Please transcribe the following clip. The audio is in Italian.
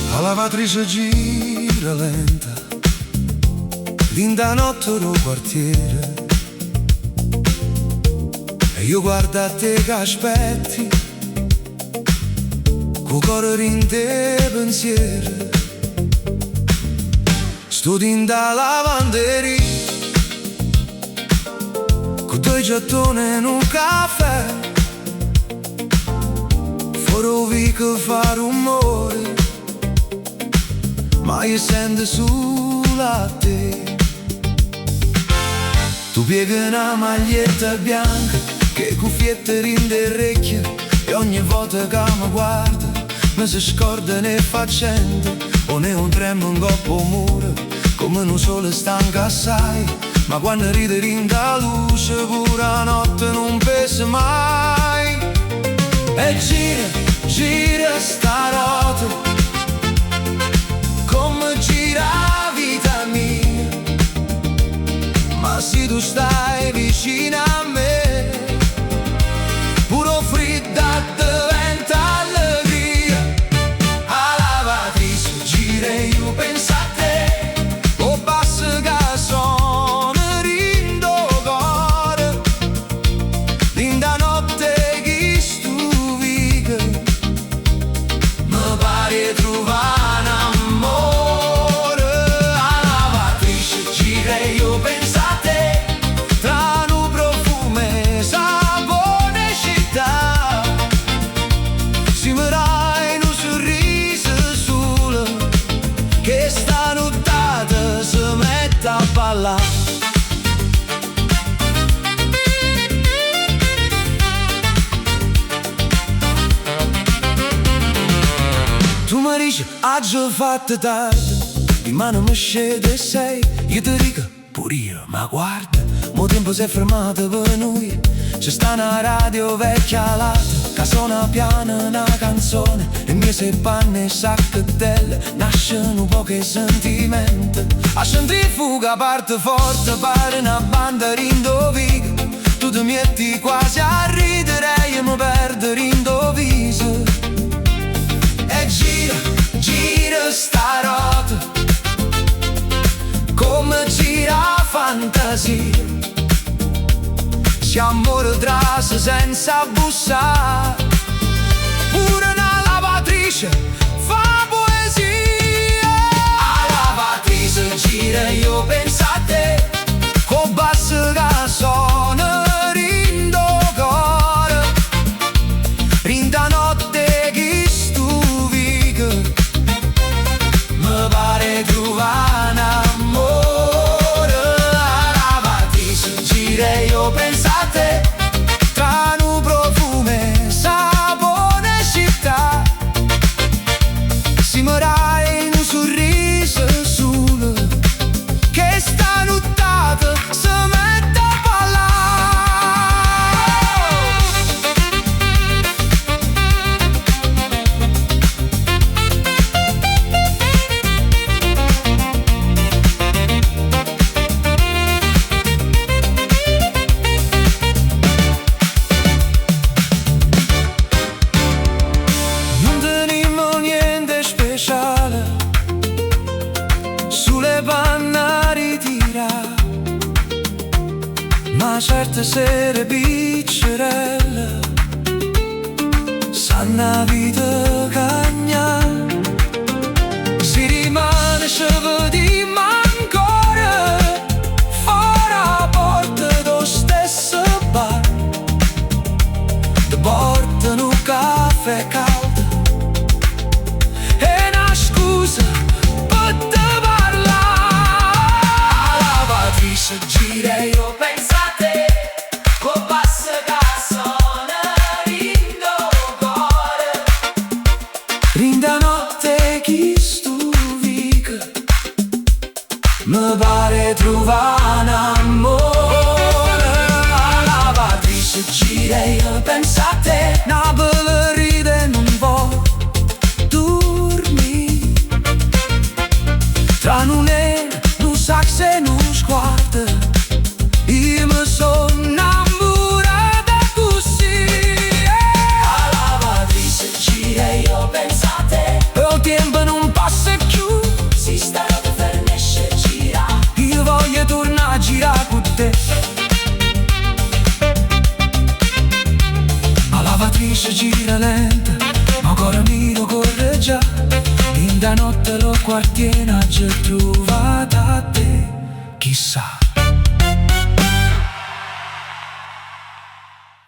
La lavatrice gira lenta d'inda notte del quartiere e io guardo a te che aspetti col cuore in te pensiero. Sto d'inda lavanderia con due gettoni in un caffè, fuori che fa rumore ma io sento sulla te. Tu pieghi una maglietta bianca che cuffiette rinde orecchie e ogni volta che mi guarda mi si scorda ne faccende o ne un tremo in coppo muro come un sole stanca assai, ma quando ride rinda luce pure la notte non pesa mai. E gira, gira sta rota come gira la vita mia, ma se tu stai vicino a me, puro fredda diventa allegria. A lavatrice gira e io penso a te, o basta che suona rindo cuore, linda notte che stupica, mi pare trovare balla. Tu mi dici, oggi ho fatto tardi, di mano mi scende e sei, io ti dico, pure io, ma guarda, mo tempo si è fermato per noi, c'è sta una radio vecchia lata, che suona piano una canzone, e mie se panne e sacchettelle, nascono pochi sentimenti, a centrifuga parte forte, pare una banda rindovica, tu ti metti quasi a ridere e io mi perdo rindoviso. E gira, gira sta rota, come gira la fantasia, si amore trase senza bussare, pure una lavatrice fa poesia. A lavatrice gira io penso a te, con basso che suona rindo cuore, rinda notte che stupica, mi pare trovare un amore. A lavatrice gira io penso a te, tra un profumo, sapone e città, si murai in un sorriso solo, che sta nottata si mette a ballare. Non tenimo niente speciale, sulle panna ritira, ma certe sere piccerelle sanno vita cagna, si rimane sceva di ancora fuori a porta dello stesso bar, ti portano un caffè caldo e una scusa per te parlare. A lavatrice gira e io penso a te, con basso che suona rindo cuore, mi pare trovare un amore. La lavatrice gira e io penso a te, una bella ride non può dormire. Tra non è, non sa se non sguarda, io mi sono innamorata così. La lavatrice gira e io penso a te, e il tempo non passa più, si sta roba fernisce gira, io voglio tornare a girare con te. La lavatrice gira lenta, ma ancora mio corre già, in da notte lo quartiere già trovata a te, chissà.